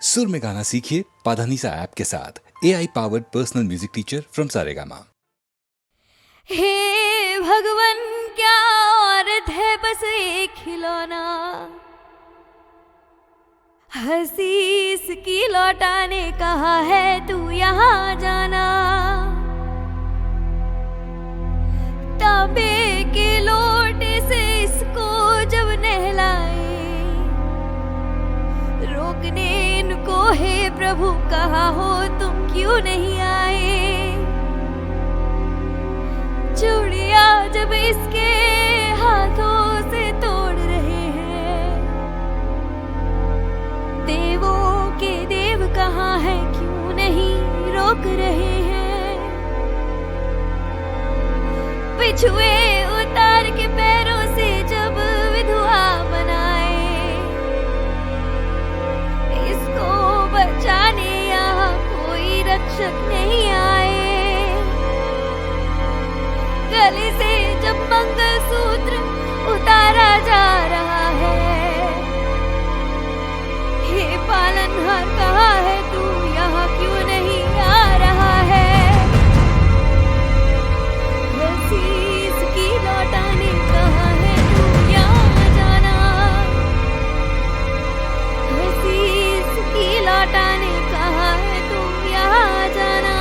सुर में गाना सीखिए पाधानीसा ऐप के साथ। AI powered personal music teacher from Saregama. हे भगवन क्या औरत है बस एक खिलौना, हसीस की लौटाने कहा है तू यहाँ जाना। तांबे के लोटे से इसको जब नहलाए, रोकने इनको हे प्रभु कहा हो तुम क्यों नहीं आए। चूड़िया जब इसके हाथों से तोड़ रहे हैं, देवों के देव कहाँ है क्यों नहीं रोक रहे हैं। बिछुए उतार के पैरों से जब विधवा बनाए, इसको बचाने यहाँ कोई रक्षक नहीं आए। गले से जब मंगलसूत्र उतारा जा रहा है, हे पालनहार कहा है तू यहाँ क्यों नहीं आ रहा है। हसीस की लौटाने कहा है तू यहाँ जाना, हसीस की लौटाने कहा है तू यहाँ जाना।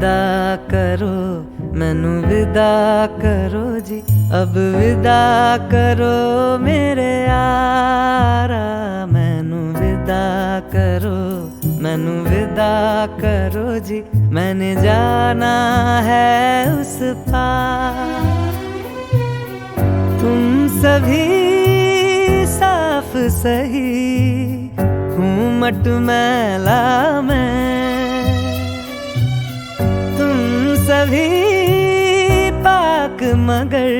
विदा करो, मैनू विदा करो जी, अब विदा करो मेरे यारा। मैनू विदा करो, मैनू विदा करो जी, मैंने जाना है उस पार। तुम सभी साफ सही हूँ मटमैला मैं, तुम सभी पाक मगर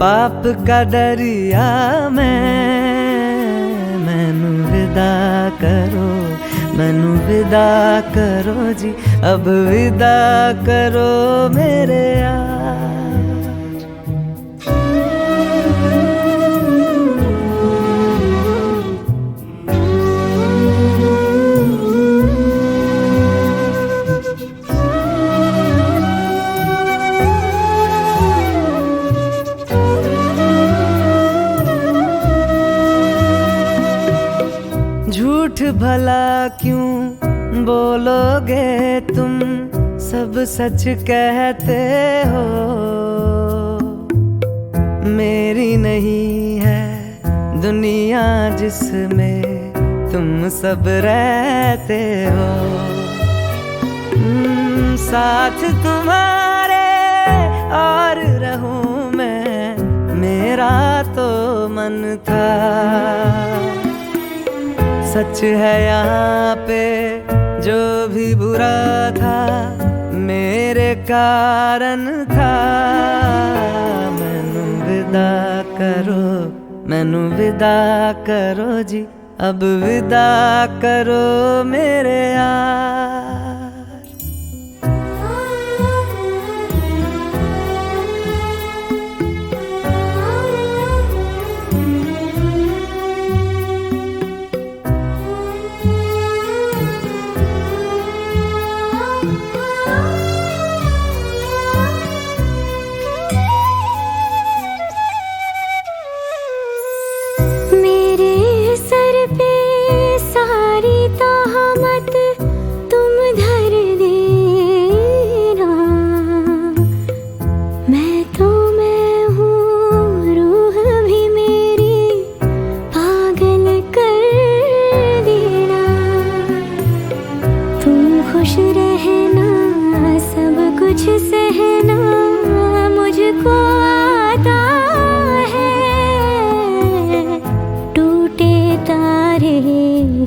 पाप का दरिया मैनू विदा करो, मैनू विदा करो जी, अब विदा करो मेरे यार। झूठ भला क्यों बोलोगे तुम, सब सच कहते हो। मेरी नहीं है दुनिया जिसमें तुम सब रहते हो। साथ तुम्हारे और रहूं मैं, मेरा तो मन था। सच है यहाँ पे जो भी बुरा था मेरे कारण था। मैनू विदा करो, मैनू विदा करो जी, अब विदा करो मेरे यार।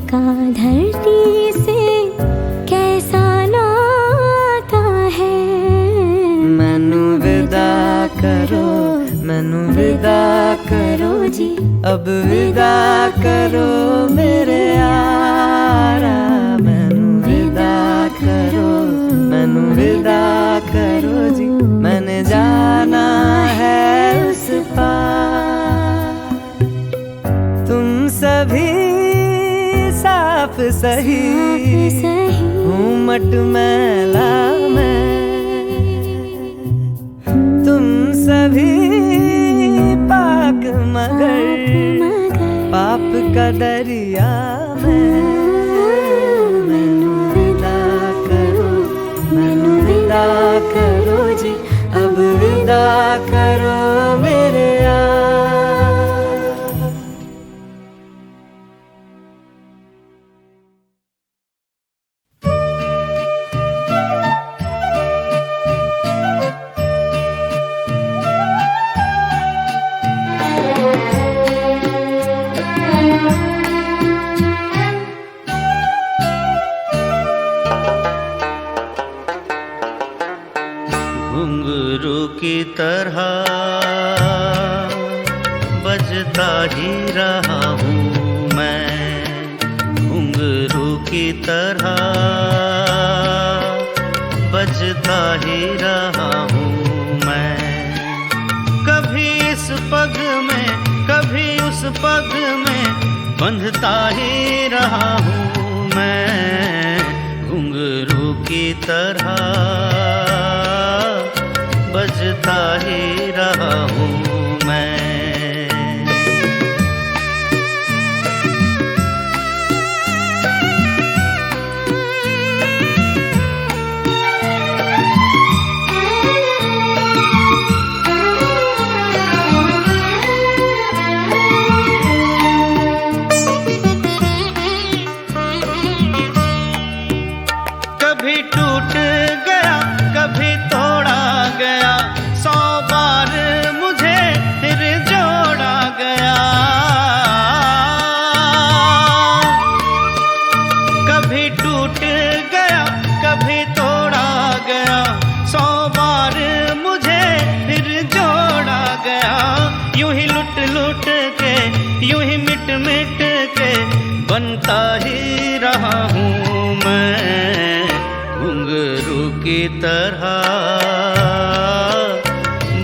का धरती से कैसा नाता है। मैनू विदा करो, मैनू विदा करो जी, अब विदा करो मेरे यारा। मैनू विदा करो, मैनू विदा करो जी, मैंने जाना है उस पार। तुम सभी साफ सही हूँ मटमैला मैं, तुम सभी पाक मगर पाप का दरिया मैनू विदा करो, मैनू विदा करो जी, अब विदा करो मेरे यार। घुंघरू की तरह बजता ही रहा हूँ मैं, घुंघरू की तरह बजता ही रहा हूँ मैं। कभी इस पग में कभी उस पग में बंधता ही रहा हूँ मैं, घुंघरू की तरह बजता ही रहा हूँ मैं।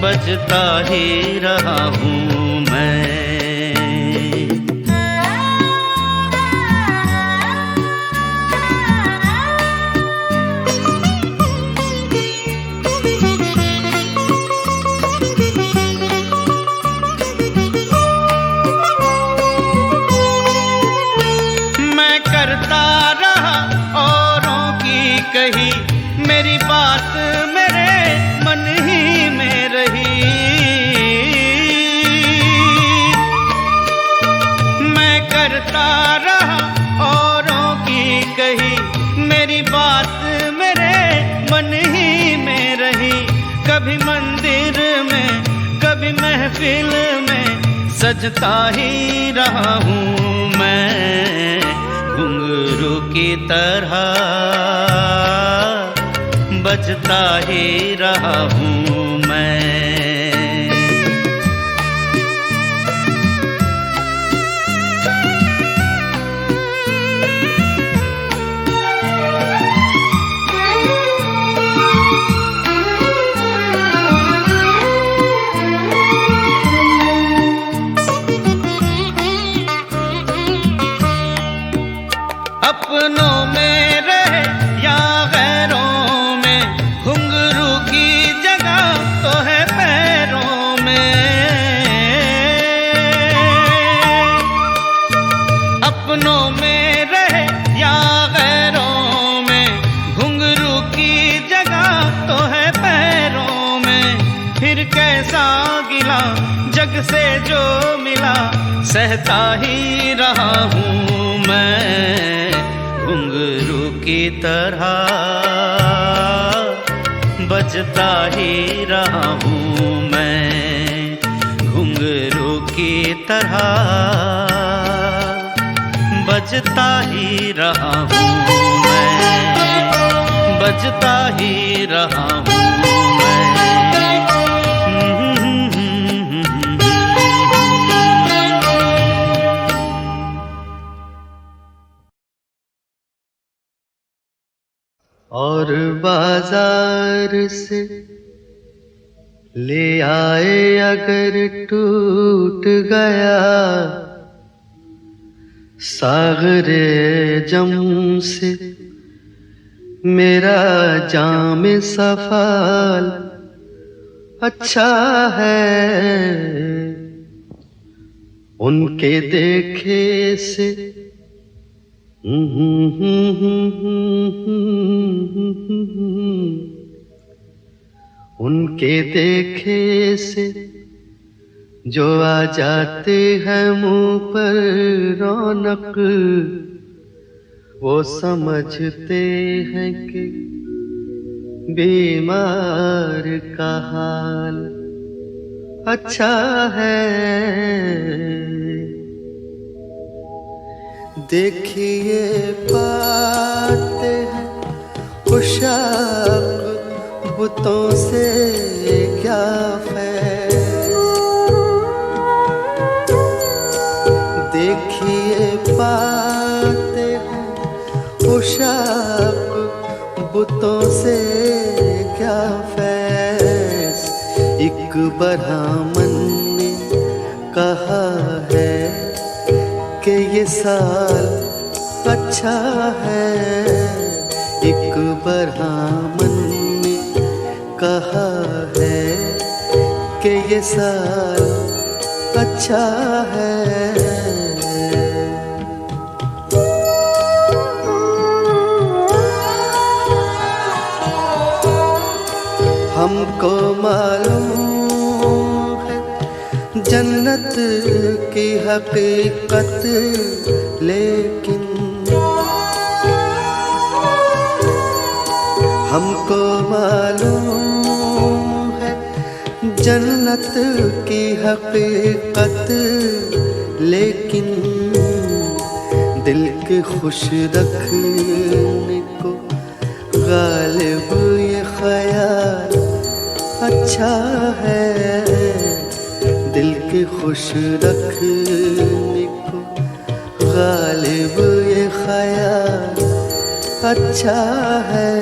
बजता ही रहा हूँ मैं। कही मेरी बात मेरे मन ही में रही, मैं करता रहा औरों की कही मेरी बात मेरे मन ही में रही। कभी मंदिर में कभी महफिल में सजता ही रहा हूँ मैं, घुंघरू की तरह बजता ही रहा हूँ मैं। अपनों में रहे या गैरों में, घुंघरू की जगह तो है पैरों में। अपनों में रहे या गैरों में, घुंघरू की जगह तो है पैरों में। फिर कैसा गिला जग से जो मिला, सहता ही रहा हूँ मैं, घुंघरू की तरह बजता ही रहा हूँ मैं, घुंघरू की तरह बजता ही रहा हूँ मैं, बजता ही रहा हूँ मैं। और बाजार से ले आए अगर टूट गया, सागरे जम से मेरा जाम सफाल अच्छा है। उनके देखे से उनके देखे से जो आ जाते हैं मुंह पर रौनक, वो समझते हैं कि बीमार का हाल अच्छा है। देखिए पाते हैं खुशाक बुतों से क्या फैज़, देखिए पाते हैं खुशाक बुतों से क्या फैज़। एक ब्राह्मण ने कहा है कि ये साल अच्छा है, एक ब्राह्मण ने कहा है कि ये साल अच्छा है। हमको मालूम है जन्नत की हकीकत, लेकिन हमको मालूम है जन्नत की हकीकत, लेकिन दिल के खुश रखने को गालिब ये ख्याल अच्छा है। दिल के खुश रखने को गालिब ये ख्याल अच्छा है।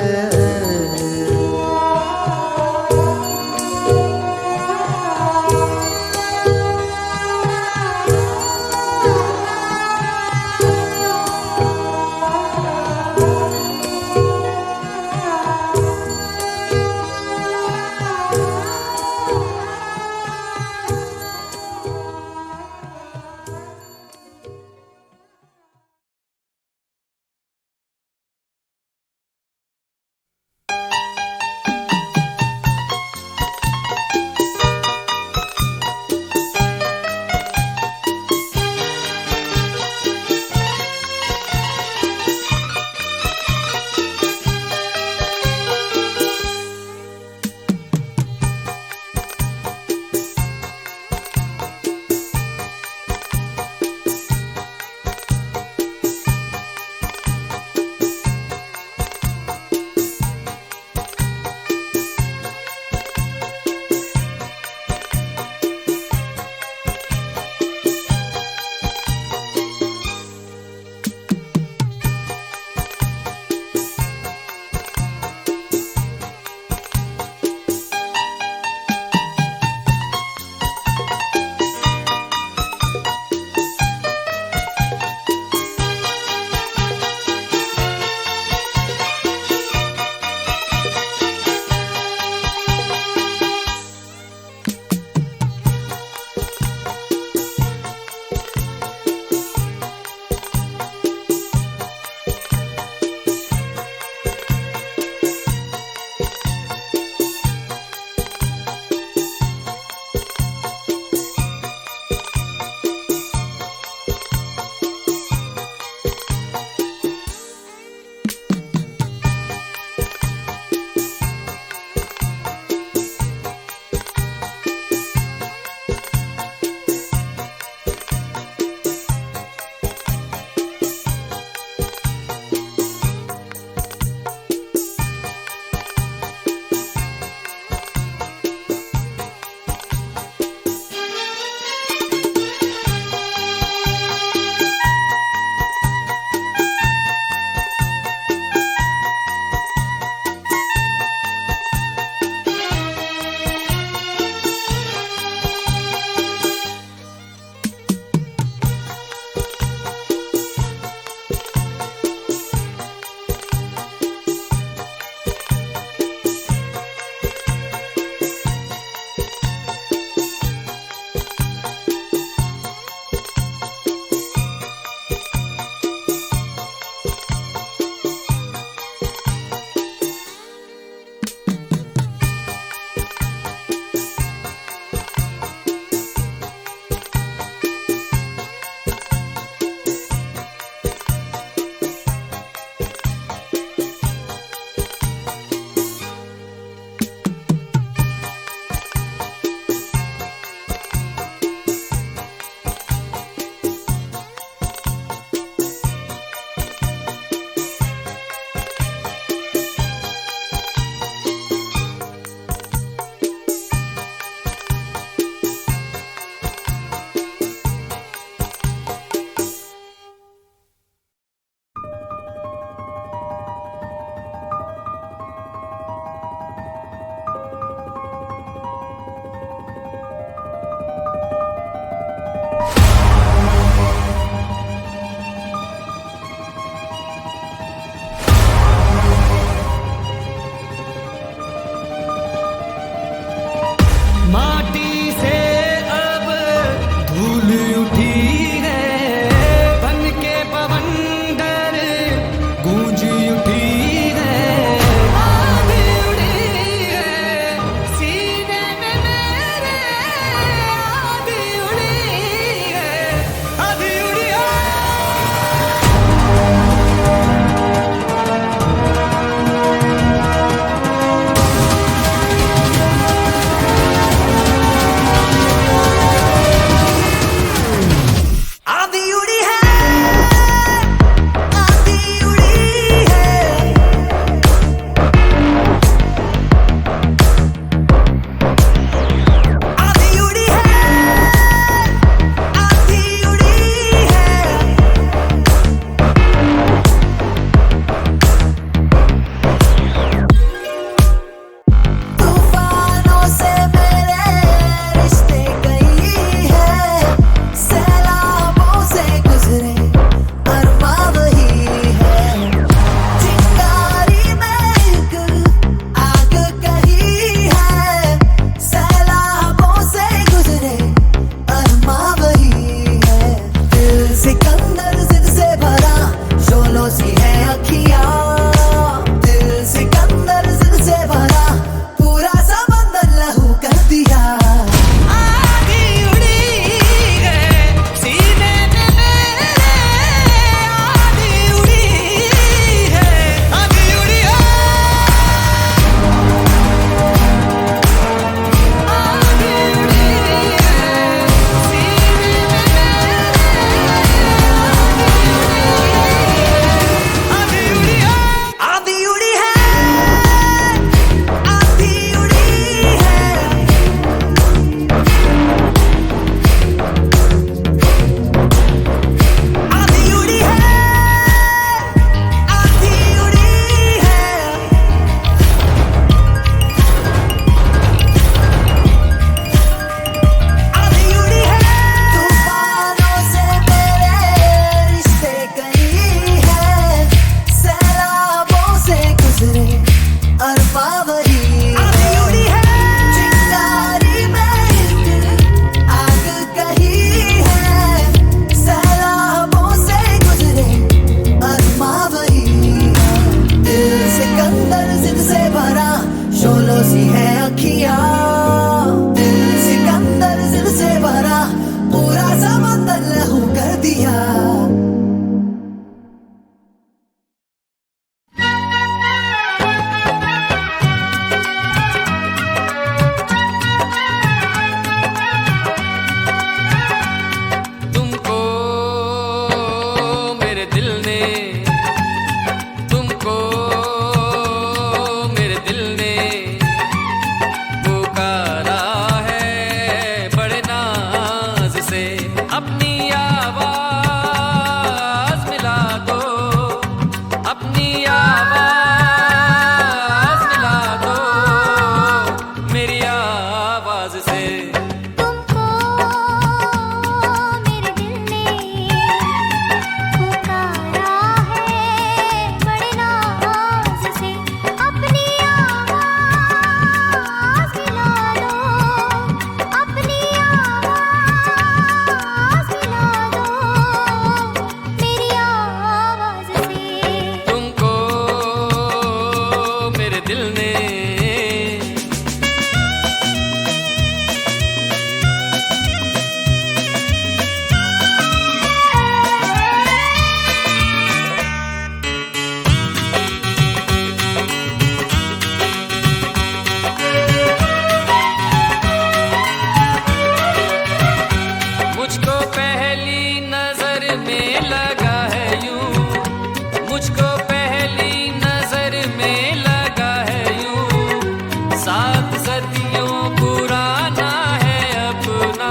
साथ सदियों पुराना है अपना,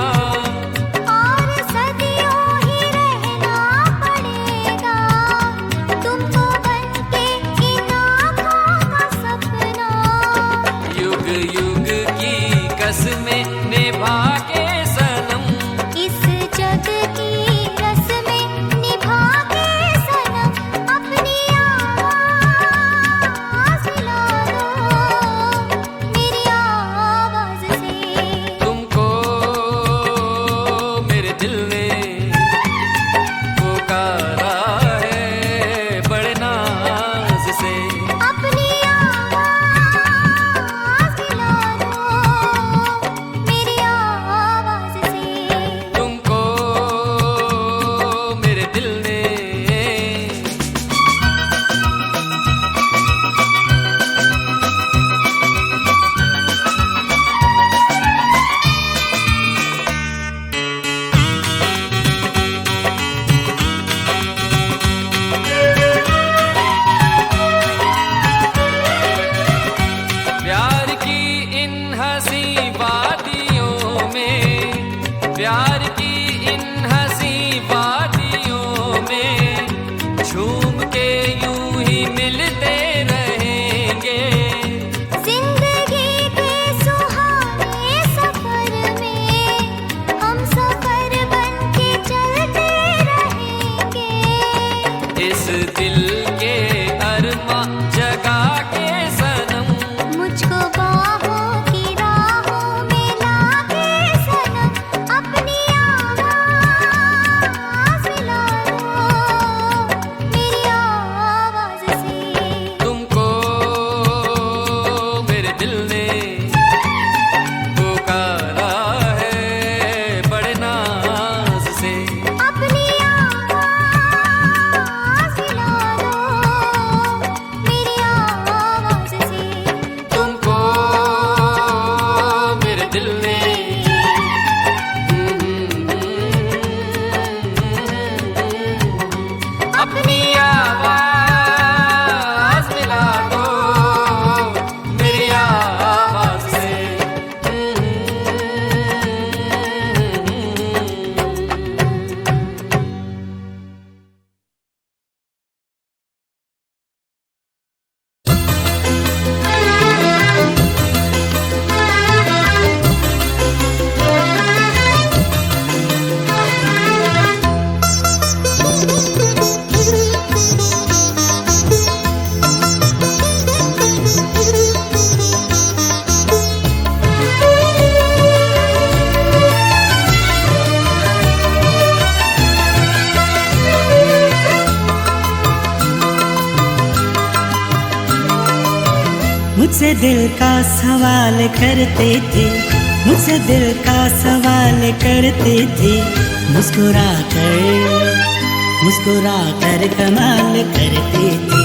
और सदियों ही रहना पड़ेगा तुमको बनके इन आँखों का सपना। युग युग की कसमें निभा के सनम, इस जग की रस्में निभा के सनम, अपनी आवाज़ मिला दो मेरी आवाज़ से। तुमको मेरे दिल ने पुकारा है बड़े नाज से। अपनी आवाज़ मिला दो मेरी आवाज़ से। तुमको मेरे दिल ने प्यार की इन हंसी वादियों में, प्यार की इन हंसी वादियों में झूम के यूं ही मिलते रहेंगे। जिंदगी के सुहाने सफर में हम सफर बनके चलते रहेंगे। इस दिल के अरमा जगा के सनम, मुझको बाहों की राहों में लाके सनम, अपनी आवाज़ मिला दो मेरी आवाज़ से। तुमको मेरे दिल ने पुकारा है बड़े नाज से। अपनी आवाज़ मिला दो मेरी आवाज़ से। तुमको मेरे दिल ने अपनी आवाज़ मिला दो मेरी आवाज़ से। मुझसे दिल का सवाल करते थे, मुझसे दिल का सवाल करते थे, मुस्कुरा कर कमाल करते थे,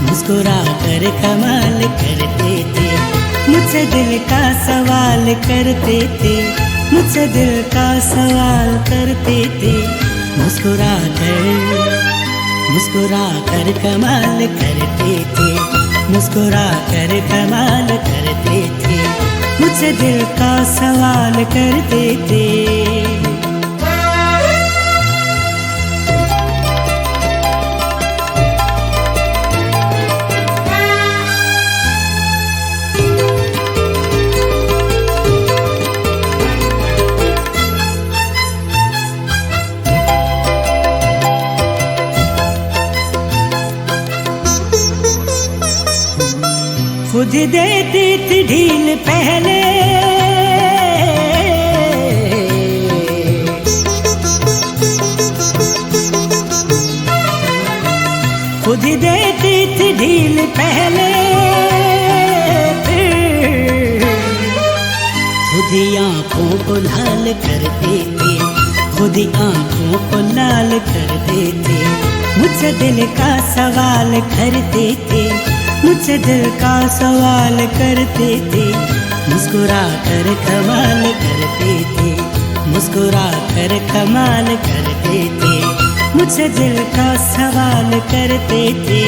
मुस्कुरा कर कमाल करते थे। मुझसे दिल का सवाल करते थे, मुझसे दिल का सवाल करते थे, मुस्कुरा कर कमाल करते थे, मुस्कुरा कर कमाल करते थे। मुझसे दिल का सवाल करते थे। खुद देती थी ढील पहले, खुद देती थी ढील पहले, फिर खुद ही आँखों को लाल करते थे, खुद ही आँखों को लाल करते थे। मुझसे दिल का सवाल करते थे, मुझसे दिल का सवाल करते थे, मुस्कुरा कर कमाल करते थे, मुस्कुरा कर कमाल करते थे। मुझसे दिल का सवाल करते थे।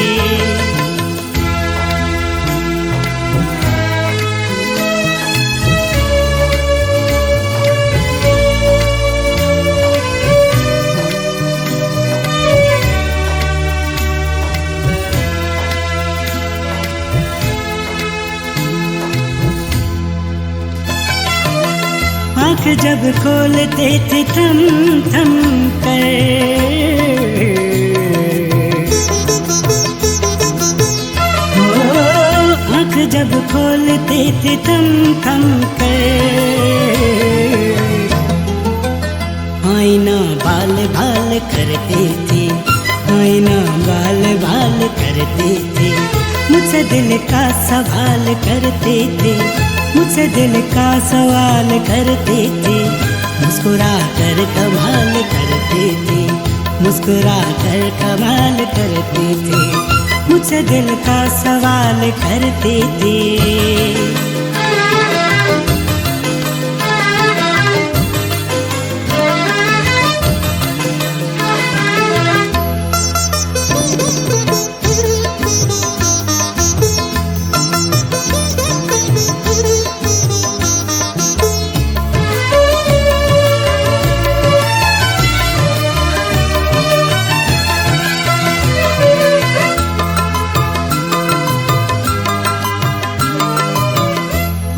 आँख जब खोलते थे थम थम कर, आँख जब खोलते थे थम थम कर, आईना बाल बाल करते थे, आईना बाल बाल करते थे, मुझसे दिल का सवाल करते थे, मुझसे दिल का सवाल करते थे, मुस्कुरा कर कमाल करते थे, मुस्कुरा कर कमाल करते थे, मुझसे दिल का सवाल करते थे।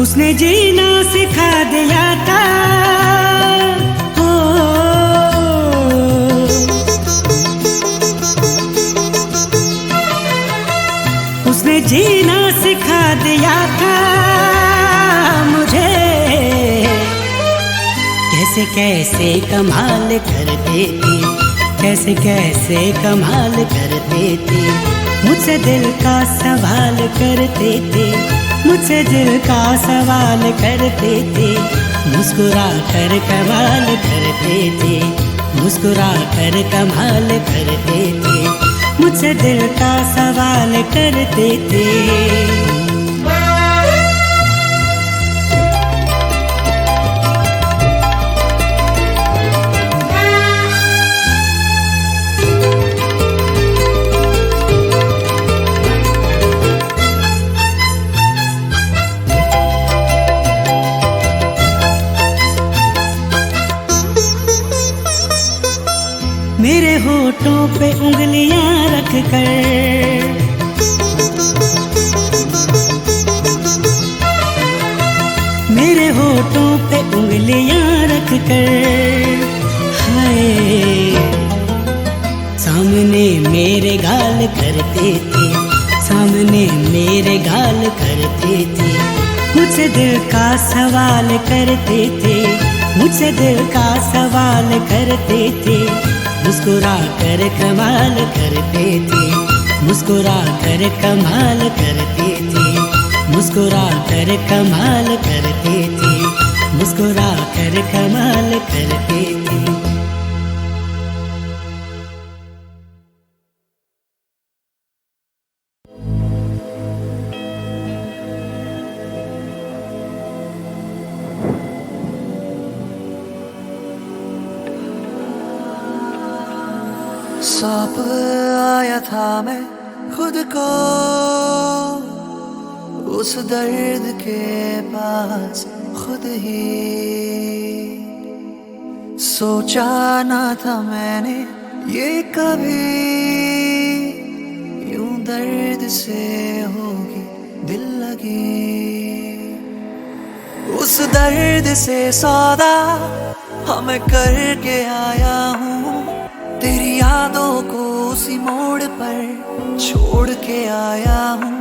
उसने जीना सिखा दिया था, हो उसने जीना सिखा दिया था मुझे, कैसे कैसे कमाल करते थे, कैसे कैसे कमाल करते थे, मुझसे दिल का सवाल करते थे, मुझसे दिल का सवाल करते थे, मुस्कुरा कर कमाल करते थे, मुस्कुरा कर कमाल करते थे, मुझसे दिल का सवाल करते थे। मेरे होठों पे उंगलियां रख कर, मेरे होठों पे उंगलियां रख कर, हाय सामने मेरे गाल करते थे, सामने मेरे गाल करते थे, मुझसे दिल का सवाल करते थे, मुझसे दिल का सवाल करते थे, मुस्कुरा कर कमाल करते थे, मुस्कुरा कर कमाल करते थे, मुस्कुरा कर कमाल करते थे, मुस्कुरा कर कमाल करते थे। सौंप आया था मैं खुद को उस दर्द के पास खुद ही, सोचा ना था मैंने ये कभी यूं दर्द से होगी दिल लगी, उस दर्द से सौदा हमें करके आया हूँ, तेरी यादों को उसी मोड़ पर छोड़ के आया हूँ।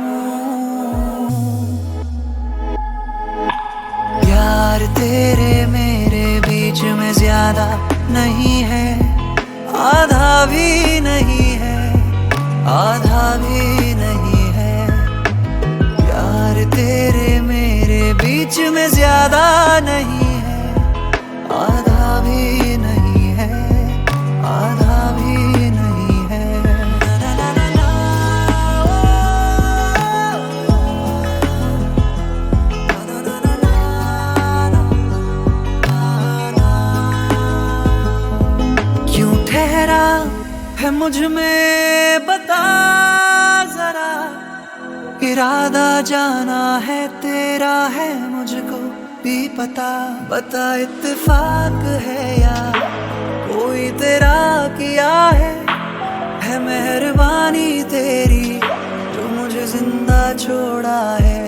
प्यार तेरे मेरे बीच में ज्यादा नहीं है, आधा भी नहीं है, आधा भी नहीं है, प्यार तेरे मेरे बीच में ज्यादा नहीं है, आधा भी नहीं है, आधा भी नहीं है। क्यों ठहरा है मुझ में बता जरा, इरादा जाना है तेरा है मुझको भी पता, बता इत्तेफाक है या कोई तेरा किया है मेहरबानी तेरी जो मुझे जिंदा छोड़ा है,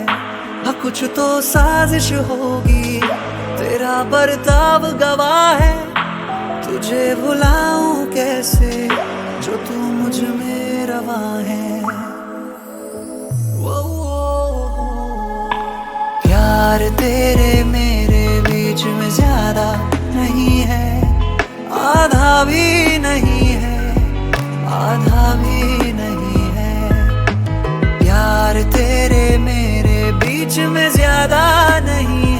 हाँ कुछ तो साजिश होगी तेरा बर्ताव गवाह है, तुझे भुलाऊं कैसे जो तू मुझ में रवा है। प्यार तेरे मेरे बीच में ज्यादा नहीं है, आधा भी नहीं है, आधा भी नहीं है। प्यार तेरे मेरे बीच में ज्यादा नहीं है,